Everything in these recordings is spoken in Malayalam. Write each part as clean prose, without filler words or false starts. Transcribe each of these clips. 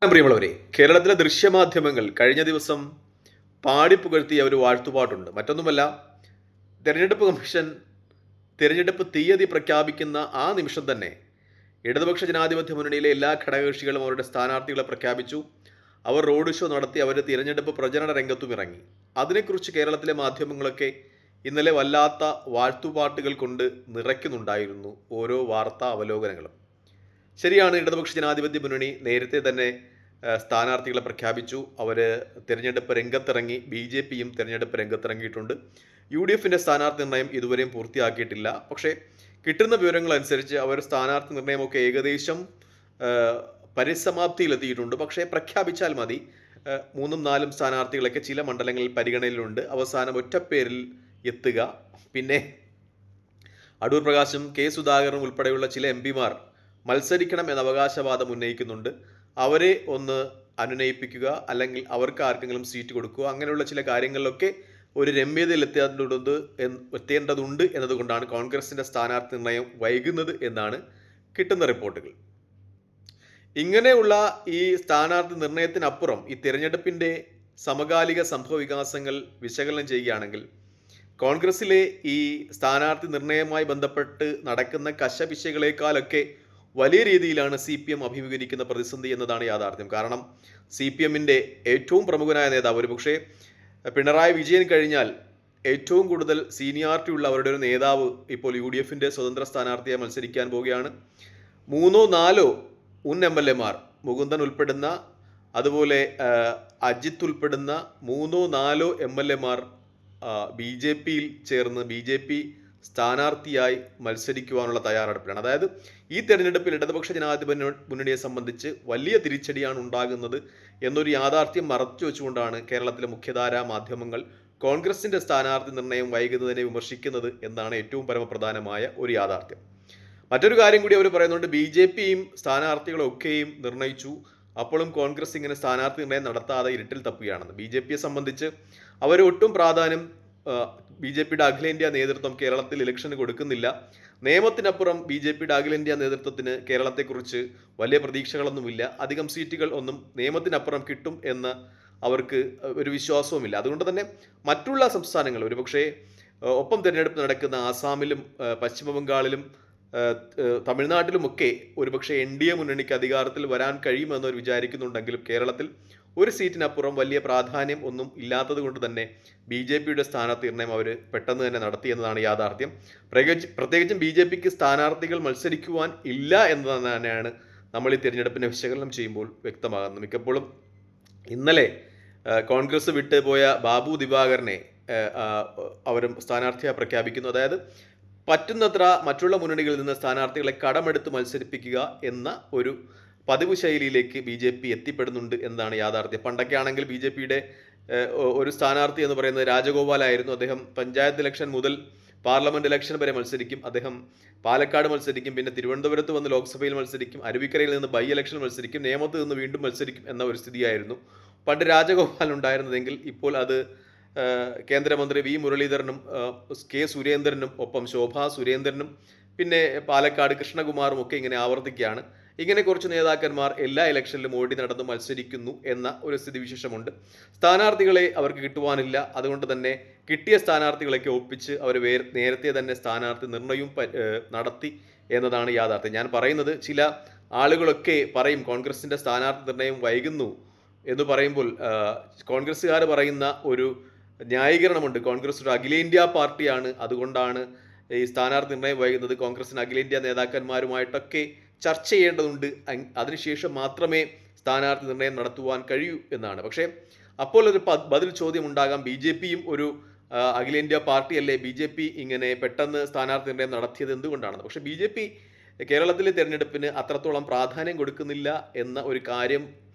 പ്രിയമുള്ളവരെ, കേരളത്തിലെ ദൃശ്യമാധ്യമങ്ങൾ കഴിഞ്ഞ ദിവസം പാടിപ്പുകഴ്ത്തിയ ഒരു വാഴ്ത്തുപാട്ടുണ്ട്. മറ്റൊന്നുമല്ല, തെരഞ്ഞെടുപ്പ് കമ്മീഷൻ തെരഞ്ഞെടുപ്പ് തീയതി പ്രഖ്യാപിക്കുന്ന ആ നിമിഷം തന്നെ ഇടതുപക്ഷ ജനാധിപത്യ മുന്നണിയിലെ എല്ലാ ഘടകകക്ഷികളും അവരുടെ സ്ഥാനാർത്ഥികളെ പ്രഖ്യാപിച്ചു. അവർ റോഡ് ഷോ നടത്തി, അവർ തിരഞ്ഞെടുപ്പ് പ്രചരണ രംഗത്തും ഇറങ്ങി. അതിനെക്കുറിച്ച് കേരളത്തിലെ മാധ്യമങ്ങളൊക്കെ ഇന്നലെ വല്ലാത്ത വാഴ്ത്തുപാട്ടുകൾ കൊണ്ട് നിറയ്ക്കുന്നുണ്ടായിരുന്നു ഓരോ വാർത്താ അവലോകനങ്ങളും. ശരിയാണ്, ഇടതുപക്ഷ ജനാധിപത്യ മുന്നണി നേരത്തെ തന്നെ സ്ഥാനാർത്ഥികളെ പ്രഖ്യാപിച്ചു. അവർ തിരഞ്ഞെടുപ്പ് രംഗത്തിറങ്ങി. BJPയും തിരഞ്ഞെടുപ്പ് രംഗത്തിറങ്ങിയിട്ടുണ്ട്. UDFിൻ്റെ സ്ഥാനാർത്ഥി നിർണയം ഇതുവരെയും പൂർത്തിയാക്കിയിട്ടില്ല. പക്ഷേ കിട്ടുന്ന വിവരങ്ങൾ അനുസരിച്ച് അവർ സ്ഥാനാർത്ഥി നിർണയമൊക്കെ ഏകദേശം പരിസമാപ്തിയിലെത്തിയിട്ടുണ്ട്. പക്ഷേ പ്രഖ്യാപിച്ചാൽ മതി. 3ഉം 4ഉം സ്ഥാനാർത്ഥികളൊക്കെ ചില മണ്ഡലങ്ങളിൽ പരിഗണനയിലുണ്ട്. അവസാനം ഒറ്റപ്പേരിൽ എത്തുക. പിന്നെ അടൂർ പ്രകാശും K. സുധാകരനും ഉൾപ്പെടെയുള്ള ചില MPമാർ മത്സരിക്കണം എന്ന അവകാശവാദം ഉന്നയിക്കുന്നുണ്ട്. അവരെ ഒന്ന് അനുനയിപ്പിക്കുക, അല്ലെങ്കിൽ അവർക്ക് ആർക്കെങ്കിലും സീറ്റ് കൊടുക്കുക, അങ്ങനെയുള്ള ചില കാര്യങ്ങളിലൊക്കെ ഒരു രമ്യതയിൽ എത്തേണ്ടതുണ്ട് എന്നതുകൊണ്ടാണ് കോൺഗ്രസിൻ്റെ സ്ഥാനാർത്ഥി നിർണയം വൈകുന്നത് എന്നാണ് കിട്ടുന്ന റിപ്പോർട്ടുകൾ. ഇങ്ങനെയുള്ള ഈ സ്ഥാനാർത്ഥി നിർണയത്തിനപ്പുറം ഈ തിരഞ്ഞെടുപ്പിൻ്റെ സമകാലിക സംഭവവികാസങ്ങൾ വിശകലനം ചെയ്യുകയാണെങ്കിൽ കോൺഗ്രസിലെ ഈ സ്ഥാനാർത്ഥി നിർണയവുമായി ബന്ധപ്പെട്ട് നടക്കുന്ന കശപിശകളേക്കാളൊക്കെ വലിയ രീതിയിലാണ് CPM അഭിമുഖീകരിക്കുന്ന പ്രതിസന്ധി എന്നതാണ് യാഥാർത്ഥ്യം. കാരണം CPMൻ്റെ ഏറ്റവും പ്രമുഖനായ നേതാവ്, ഒരുപക്ഷെ പിണറായി വിജയൻ കഴിഞ്ഞാൽ ഏറ്റവും കൂടുതൽ സീനിയോറിറ്റി ഉള്ള അവരുടെ ഒരു നേതാവ് ഇപ്പോൾ UDFിൻ്റെ സ്വതന്ത്ര സ്ഥാനാർത്ഥിയായി മത്സരിക്കാൻ പോവുകയാണ്. 3ഓ 4ഓ മുൻ MLAമാർ, മുകുന്ദൻ ഉൾപ്പെടുന്ന, അതുപോലെ അജിത്ത് ഉൾപ്പെടുന്ന 3ഓ 4ഓ MLAമാർ BJPയിൽ ചേർന്ന് BJP സ്ഥാനാർത്ഥിയായി മത്സരിക്കുവാനുള്ള തയ്യാറെടുപ്പിലാണ്. അതായത് ഈ തെരഞ്ഞെടുപ്പിൽ ഇടതുപക്ഷ ജനാധിപത്യ മുന്നണിയെ സംബന്ധിച്ച് വലിയ തിരിച്ചടിയാണ് ഉണ്ടാകുന്നത് എന്നൊരു യാഥാർത്ഥ്യം മറച്ചു വെച്ചുകൊണ്ടാണ് കേരളത്തിലെ മുഖ്യധാരാ മാധ്യമങ്ങൾ കോൺഗ്രസിൻ്റെ സ്ഥാനാർത്ഥി നിർണയം വൈകുന്നതിനെ വിമർശിക്കുന്നത് എന്നാണ് ഏറ്റവും പരമപ്രധാനമായ ഒരു യാഥാർത്ഥ്യം. മറ്റൊരു കാര്യം കൂടി അവർ പറയുന്നുണ്ട്, BJPയും സ്ഥാനാർത്ഥികളൊക്കെയും നിർണയിച്ചു, അപ്പോഴും കോൺഗ്രസ് ഇങ്ങനെ സ്ഥാനാർത്ഥി നിർണയം നടത്താതെ ഇരുട്ടിൽ തപ്പുകയാണെന്ന്. BJPയെ സംബന്ധിച്ച് അവർ ഒട്ടും പ്രാധാന്യം BJPയുടെ അഖിലേന്ത്യാ നേതൃത്വം കേരളത്തിൽ ഇലക്ഷന് കൊടുക്കുന്നില്ല. നിയമത്തിനപ്പുറം BJPയുടെ അഖിലേന്ത്യാ നേതൃത്വത്തിന് കേരളത്തെക്കുറിച്ച് വലിയ പ്രതീക്ഷകളൊന്നുമില്ല. അധികം സീറ്റുകൾ ഒന്നും നിയമത്തിനപ്പുറം കിട്ടും എന്ന് അവർക്ക് ഒരു വിശ്വാസവുമില്ല. അതുകൊണ്ട് തന്നെ മറ്റുള്ള സംസ്ഥാനങ്ങൾ, ഒരുപക്ഷെ ഒപ്പം തിരഞ്ഞെടുപ്പ് നടക്കുന്ന ആസാമിലും പശ്ചിമ ബംഗാളിലും തമിഴ്നാട്ടിലുമൊക്കെ ഒരുപക്ഷെ NDA മുന്നണിക്ക് അധികാരത്തിൽ വരാൻ കഴിയുമെന്നവർ വിചാരിക്കുന്നുണ്ടെങ്കിലും കേരളത്തിൽ ഒരു സീറ്റിനപ്പുറം വലിയ പ്രാധാന്യം ഒന്നും ഇല്ലാത്തത് കൊണ്ട് തന്നെ BJPയുടെ സ്ഥാനാർത്ഥി നിർണയം അവർ പെട്ടെന്ന് തന്നെ നടത്തി എന്നതാണ് യാഥാർത്ഥ്യം. പ്രത്യേകിച്ചും BJPക്ക് സ്ഥാനാർത്ഥികൾ മത്സരിക്കുവാൻ ഇല്ല എന്ന് തന്നെയാണ് നമ്മൾ ഈ തിരഞ്ഞെടുപ്പിനെ വിശകലനം ചെയ്യുമ്പോൾ വ്യക്തമാകുന്നത്. മിക്കപ്പോഴും ഇന്നലെ കോൺഗ്രസ് വിട്ട് പോയ ബാബു ദിവാകരനെ അവരും സ്ഥാനാർത്ഥിയായി പ്രഖ്യാപിക്കുന്നു. അതായത് പറ്റുന്നത്ര മറ്റുള്ള മുന്നണികളിൽ നിന്ന് സ്ഥാനാർത്ഥികളെ കടമെടുത്ത് മത്സരിപ്പിക്കുക എന്ന ഒരു പതിവ് ശൈലിയിലേക്ക് BJP എത്തിപ്പെടുന്നുണ്ട് എന്നതാണ് യാഥാർത്ഥ്യം. പണ്ടൊക്കെ ആണെങ്കിൽ BJPയുടെ ഒരു സ്ഥാനാർത്ഥി എന്ന് പറയുന്നത് രാജഗോപാലായിരുന്നു. അദ്ദേഹം പഞ്ചായത്ത് ഇലക്ഷൻ മുതൽ പാർലമെൻറ്റ് ഇലക്ഷൻ വരെ മത്സരിക്കും. അദ്ദേഹം പാലക്കാട് മത്സരിക്കും, പിന്നെ തിരുവനന്തപുരത്ത് വന്ന് ലോക്സഭയിൽ മത്സരിക്കും, അരുവിക്കരയിൽ നിന്ന് ബൈ ഇലക്ഷൻ മത്സരിക്കും, നേമത്ത് നിന്ന് വീണ്ടും മത്സരിക്കും എന്ന ഒരു സ്ഥിതിയായിരുന്നു പണ്ട് രാജഗോപാൽ ഉണ്ടായിരുന്നതെങ്കിൽ ഇപ്പോൾ അത് കേന്ദ്രമന്ത്രി V. മുരളീധരനും K. സുരേന്ദ്രനും ഒപ്പം ശോഭാ സുരേന്ദ്രനും പിന്നെ പാലക്കാട് കൃഷ്ണകുമാറും ഒക്കെ ഇങ്ങനെ ആവർത്തിക്കുകയാണ്. ഇങ്ങനെ കുറച്ച് നേതാക്കന്മാർ എല്ലാ ഇലക്ഷനിലും ഓടി നടന്ന് മത്സരിക്കുന്നു എന്ന ഒരു സ്ഥിതിവിശേഷമുണ്ട്. സ്ഥാനാർത്ഥികളെ അവർക്ക് കിട്ടുവാനില്ല. അതുകൊണ്ട് തന്നെ കിട്ടിയ സ്ഥാനാർത്ഥികളൊക്കെ ഒപ്പിച്ച് അവർ നേരത്തെ തന്നെ സ്ഥാനാർത്ഥി നിർണയവും നടത്തി എന്നതാണ് യാഥാർത്ഥ്യം. ഞാൻ പറയുന്നത്, ചില ആളുകളൊക്കെ പറയും കോൺഗ്രസിൻ്റെ സ്ഥാനാർത്ഥി നിർണയം വൈകുന്നു എന്ന് പറയുമ്പോൾ കോൺഗ്രസ്സുകാർ പറയുന്ന ഒരു ന്യായീകരണമുണ്ട്. കോൺഗ്രസ് ഒരു അഖിലേന്ത്യാ പാർട്ടിയാണ്, അതുകൊണ്ടാണ് ഈ സ്ഥാനാർത്ഥി നിർണയം വൈകുന്നത്. കോൺഗ്രസിന് അഖിലേന്ത്യാ നേതാക്കന്മാരുമായിട്ടൊക്കെ ചർച്ച ചെയ്യേണ്ടതുണ്ട്, അതിനുശേഷം മാത്രമേ സ്ഥാനാർത്ഥി നിർണയം നടത്തുവാൻ കഴിയൂ എന്നാണ്. പക്ഷേ അപ്പോൾ ഒരു ബദൽ ചോദ്യം ഉണ്ടാകാം, BJPയും ഒരു അഖിലേന്ത്യാ പാർട്ടിയല്ലേ, BJP ഇങ്ങനെ പെട്ടെന്ന് സ്ഥാനാർത്ഥി നിർണയം നടത്തിയത് എന്തുകൊണ്ടാണ്? പക്ഷേ BJP കേരളത്തിലെ തിരഞ്ഞെടുപ്പിന് അത്രത്തോളം പ്രാധാന്യം കൊടുക്കുന്നില്ല എന്ന ഒരു കാര്യം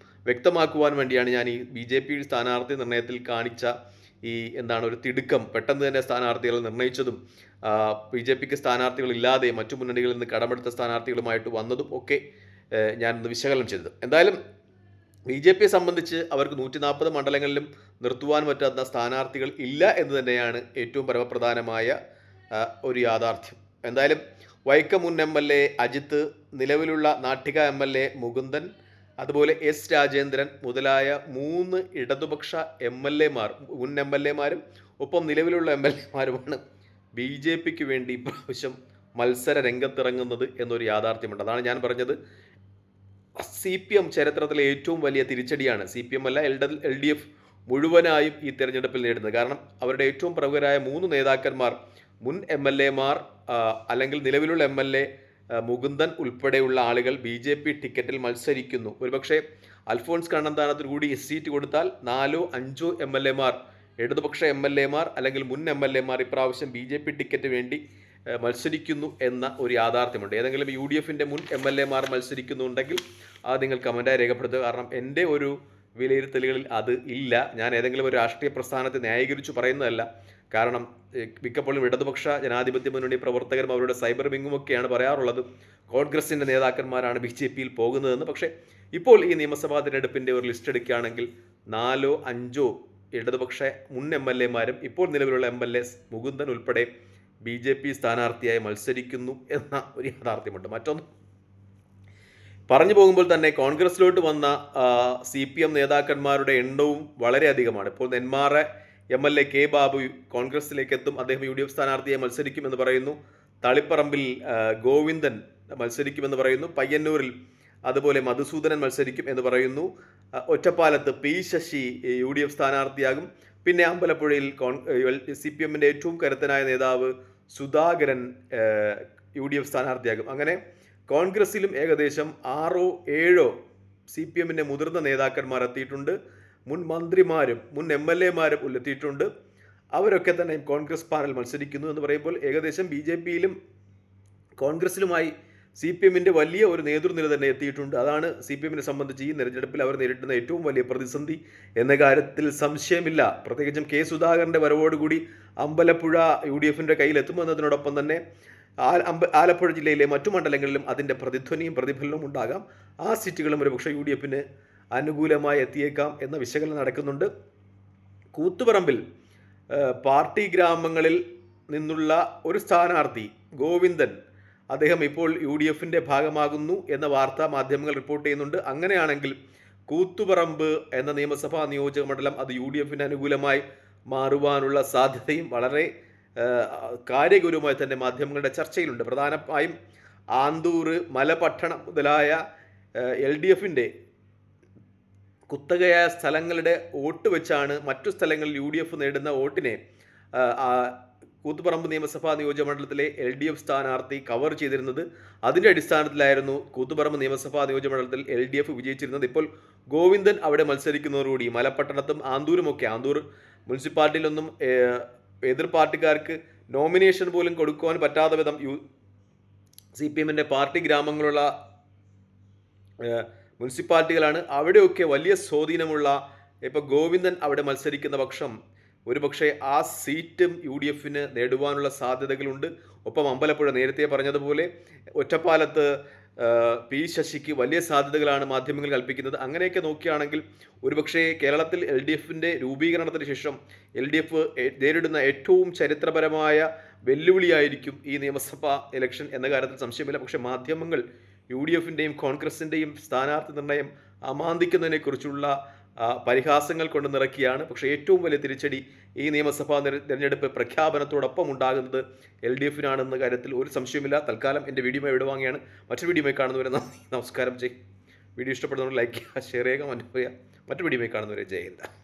വ്യക്തമാക്കുവാൻ വേണ്ടിയാണ് ഞാൻ ഈ BJP സ്ഥാനാർത്ഥി നിർണയത്തിൽ കാണിച്ച ഒരു തിടുക്കം, പെട്ടെന്ന് തന്നെ സ്ഥാനാർത്ഥികൾ നിർണയിച്ചതും BJPക്ക് സ്ഥാനാർത്ഥികളില്ലാതെ മറ്റു മുന്നണികളിൽ നിന്ന് കടമെടുത്ത സ്ഥാനാർത്ഥികളുമായിട്ട് വന്നതും ഒക്കെ ഞാൻ വിശകലനം ചെയ്തത്. എന്തായാലും BJPയെ സംബന്ധിച്ച് അവർക്ക് 140 മണ്ഡലങ്ങളിലും നിർത്തുവാൻ പറ്റാത്ത സ്ഥാനാർത്ഥികൾ ഇല്ല എന്ന് തന്നെയാണ് ഏറ്റവും പരമപ്രധാനമായ ഒരു യാഥാർത്ഥ്യം. എന്തായാലും വൈക്കം മുൻ MLA അജിത്ത്, നിലവിലുള്ള നാട്ടിക MLA മുകുന്ദൻ, അതുപോലെ എസ് രാജേന്ദ്രൻ മുതലായ 3 ഇടതുപക്ഷ എം.എൽ.എമാർ, മുൻ എം.എൽ.എമാരും ഒപ്പം നിലവിലുള്ള എം.എൽ.എമാരുമാണ് ബി.ജെ.പിക്ക് വേണ്ടി ഇപ്രാവശ്യം മത്സര രംഗത്തിറങ്ങുന്നത് എന്നൊരു യാഥാർത്ഥ്യമുണ്ട്. അതാണ് ഞാൻ പറഞ്ഞത്, CPM ചരിത്രത്തിലെ ഏറ്റവും വലിയ തിരിച്ചടിയാണ്. CPM അല്ല, LDF മുഴുവനായും ഈ തെരഞ്ഞെടുപ്പിൽ നേടുന്നത്. കാരണം അവരുടെ ഏറ്റവും പ്രമുഖരായ 3 നേതാക്കന്മാർ മുൻ എം.എൽ.എമാർ, അല്ലെങ്കിൽ നിലവിലുള്ള എം.എൽ.എ മുകുന്ദൻ ഉൾപ്പെടെയുള്ള ആളുകൾ BJP ടിക്കറ്റിൽ മത്സരിക്കുന്നു. ഒരുപക്ഷെ അൽഫോൺസ് കണ്ണന്താനത്തിന് കൂടി സീറ്റ് കൊടുത്താൽ 4 or 5 എം.എൽ.എമാർ, ഇടതുപക്ഷ എം.എൽ.എമാർ അല്ലെങ്കിൽ മുൻ എം.എൽ.എമാർ ഇപ്രാവശ്യം BJP ടിക്കറ്റ് വേണ്ടി മത്സരിക്കുന്നു എന്ന ഒരു യാഥാർത്ഥ്യമുണ്ട്. ഏതെങ്കിലും UDFൻ്റെ മുൻ എം.എൽ.എമാർ മത്സരിക്കുന്നുണ്ടെങ്കിൽ അത് നിങ്ങൾ കമൻറ്റായി രേഖപ്പെടുത്തുക. കാരണം എൻ്റെ ഒരു വിലയിരുത്തലുകളിൽ അത് ഇല്ല. ഞാൻ ഏതെങ്കിലും ഒരു രാഷ്ട്രീയ പ്രസ്ഥാനത്തെ ന്യായീകരിച്ചു പറയുന്നതല്ല. കാരണം മിക്കപ്പോഴും ഇടതുപക്ഷ ജനാധിപത്യ മുന്നണി പ്രവർത്തകരും അവരുടെ സൈബർ വിങ്ങുമൊക്കെയാണ് പറയാറുള്ളത് കോൺഗ്രസിൻ്റെ നേതാക്കന്മാരാണ് BJPയിൽ പോകുന്നതെന്ന്. പക്ഷേ ഇപ്പോൾ ഈ നിയമസഭാ തിരഞ്ഞെടുപ്പിൻ്റെ ഒരു ലിസ്റ്റ് എടുക്കുകയാണെങ്കിൽ 4 or 5 ഇടതുപക്ഷ മുൻ എം.എൽ.എമാരും ഇപ്പോൾ നിലവിലുള്ള MLAs മുകുന്ദൻ ഉൾപ്പെടെ BJP സ്ഥാനാർത്ഥിയായി മത്സരിക്കുന്നു എന്ന ഒരു യാഥാർത്ഥ്യമുണ്ട്. മറ്റൊന്ന് പറഞ്ഞു പോകുമ്പോൾ തന്നെ കോൺഗ്രസിലോട്ട് വന്ന CPM നേതാക്കന്മാരുടെ എണ്ണവും വളരെയധികമാണ്. ഇപ്പോൾ നെന്മാറ MLA K. ബാബു കോൺഗ്രസിലേക്ക് എത്തും, അദ്ദേഹം UDF സ്ഥാനാർത്ഥിയായി മത്സരിക്കുമെന്ന് പറയുന്നു. തളിപ്പറമ്പിൽ ഗോവിന്ദൻ മത്സരിക്കുമെന്ന് പറയുന്നു. പയ്യന്നൂരിൽ അതുപോലെ മധുസൂദനൻ മത്സരിക്കും എന്ന് പറയുന്നു. ഒറ്റപ്പാലത്ത് P. ശശി UDF സ്ഥാനാർത്ഥിയാകും. പിന്നെ അമ്പലപ്പുഴയിൽ CPMൻ്റെ ഏറ്റവും കരുത്തനായ നേതാവ് സുധാകരൻ UDF സ്ഥാനാർത്ഥിയാകും. അങ്ങനെ കോൺഗ്രസിലും ഏകദേശം 6 or 7 CPMൻ്റെ മുതിർന്ന നേതാക്കന്മാർ എത്തിയിട്ടുണ്ട്. മുൻ മന്ത്രിമാരും മുൻ MLAമാരും എത്തിയിട്ടുണ്ട്. അവരൊക്കെ തന്നെ കോൺഗ്രസ് പാനൽ മത്സരിക്കുന്നു എന്ന് പറയുമ്പോൾ ഏകദേശം BJPയിലും കോൺഗ്രസിലുമായി CPMൻ്റെ വലിയ ഒരു നേതൃനിര തന്നെ എത്തിയിട്ടുണ്ട്. അതാണ് CPMനെ സംബന്ധിച്ച് ഈ തെരഞ്ഞെടുപ്പിൽ അവർ നേരിടുന്ന ഏറ്റവും വലിയ പ്രതിസന്ധി എന്ന കാര്യത്തിൽ സംശയമില്ല. പ്രത്യേകിച്ചും K. സുധാകരൻ്റെ വരവോടുകൂടി അമ്പലപ്പുഴ UDFൻ്റെ കയ്യിലെത്തുമെന്നതിനോടൊപ്പം തന്നെ ആലപ്പുഴ ജില്ലയിലെ മറ്റു മണ്ഡലങ്ങളിലും അതിൻ്റെ പ്രതിധ്വനിയും പ്രതിഫലനവും ഉണ്ടാകാം. ആ സീറ്റുകളും ഒരുപക്ഷെ UDFന് അനുകൂലമായി എത്തിയേക്കാം എന്ന വിശകലനം നടക്കുന്നുണ്ട്. കൂത്തുപറമ്പിൽ പാർട്ടി ഗ്രാമങ്ങളിൽ നിന്നുള്ള ഒരു സ്ഥാനാർത്ഥി ഗോവിന്ദൻ, അദ്ദേഹം ഇപ്പോൾ UDFൻ്റെ ഭാഗമാകുന്നു എന്ന വാർത്താ മാധ്യമങ്ങൾ റിപ്പോർട്ട് ചെയ്യുന്നുണ്ട്. അങ്ങനെയാണെങ്കിൽ കൂത്തുപറമ്പ് എന്ന നിയമസഭാ നിയോജക മണ്ഡലം അത് UDFന് അനുകൂലമായി മാറുവാനുള്ള സാധ്യതയും വളരെ കാര്യഗൗരവമായി തന്നെ മാധ്യമങ്ങളുടെ ചർച്ചയിലുണ്ട്. പ്രധാനമായും ആന്തൂർ, മലപട്ടണം മുതലായ LDFൻ്റെ കുത്തകയായ സ്ഥലങ്ങളുടെ വോട്ട് വെച്ചാണ് മറ്റു സ്ഥലങ്ങളിൽ UDF നേടുന്ന വോട്ടിനെ കൂത്തുപറമ്പ് നിയമസഭാ നിയോജക മണ്ഡലത്തിലെ LDF സ്ഥാനാർത്ഥി കവർ ചെയ്തിരുന്നത്. അതിൻ്റെ അടിസ്ഥാനത്തിലായിരുന്നു കൂത്തുപറമ്പ് നിയമസഭാ നിയോജക മണ്ഡലത്തിൽ LDF വിജയിച്ചിരുന്നത്. ഇപ്പോൾ ഗോവിന്ദൻ അവിടെ മത്സരിക്കുന്നതോടുകൂടി മലപ്പട്ടണത്തും ആന്തൂരുമൊക്കെ, ആന്തൂർ മുനിസിപ്പാലിറ്റിയിലൊന്നും എതിർ പാർട്ടിക്കാർക്ക് നോമിനേഷൻ പോലും കൊടുക്കുവാൻ പറ്റാത്ത വിധം CPMൻ്റെ പാർട്ടി ഗ്രാമങ്ങളുള്ള മുനിസിപ്പാലിറ്റികളാണ്. അവിടെയൊക്കെ വലിയ സ്വാധീനമുള്ള ഇപ്പോൾ ഗോവിന്ദൻ അവിടെ മത്സരിക്കുന്ന പക്ഷം ഒരുപക്ഷെ ആ സീറ്റും UDFന് നേടുവാനുള്ള സാധ്യതകളുണ്ട്. ഒപ്പം അമ്പലപ്പുഴ നേരത്തെ പറഞ്ഞതുപോലെ ഒറ്റപ്പാലത്ത് P. ശശിക്ക് വലിയ സാധ്യതകളാണ് മാധ്യമങ്ങൾ കൽപ്പിക്കുന്നത്. അങ്ങനെയൊക്കെ നോക്കുകയാണെങ്കിൽ ഒരുപക്ഷെ കേരളത്തിൽ LDFൻ്റെ രൂപീകരണത്തിന് ശേഷം LDF നേരിടുന്ന ഏറ്റവും ചരിത്രപരമായ വെല്ലുവിളിയായിരിക്കും ഈ നിയമസഭാ ഇലക്ഷൻ എന്ന കാര്യത്തിൽ സംശയമില്ല. പക്ഷേ മാധ്യമങ്ങൾ UDFൻ്റെയും കോൺഗ്രസിൻ്റെയും സ്ഥാനാർത്ഥി നിർണയം അമാന്തിക്കുന്നതിനെക്കുറിച്ചുള്ള പരിഹാസങ്ങൾ കൊണ്ട് നിറയ്ക്കുകയാണ്. പക്ഷേ ഏറ്റവും വലിയ തിരിച്ചടി ഈ നിയമസഭാ തിരഞ്ഞെടുപ്പ് പ്രഖ്യാപനത്തോടൊപ്പം ഉണ്ടാകുന്നത് LDFനാണെന്ന കാര്യത്തിൽ ഒരു സംശയമില്ല. തൽക്കാലം എൻ്റെ വീഡിയോമായി വിടുവാങ്ങുകയാണ്. മറ്റൊരു വീഡിയോമായി കാണുന്നവരെ നന്ദി, നമസ്കാരം, ജയ്. വീഡിയോ ഇഷ്ടപ്പെടുന്നവർ ലൈക്ക് ചെയ്യുക, ഷെയർ ചെയ്യുക, കമൻറ്റ് ചെയ്യുക. മറ്റു വീഡിയോമായി കാണുന്നവരെ ജയ് ഹിന്ദ്.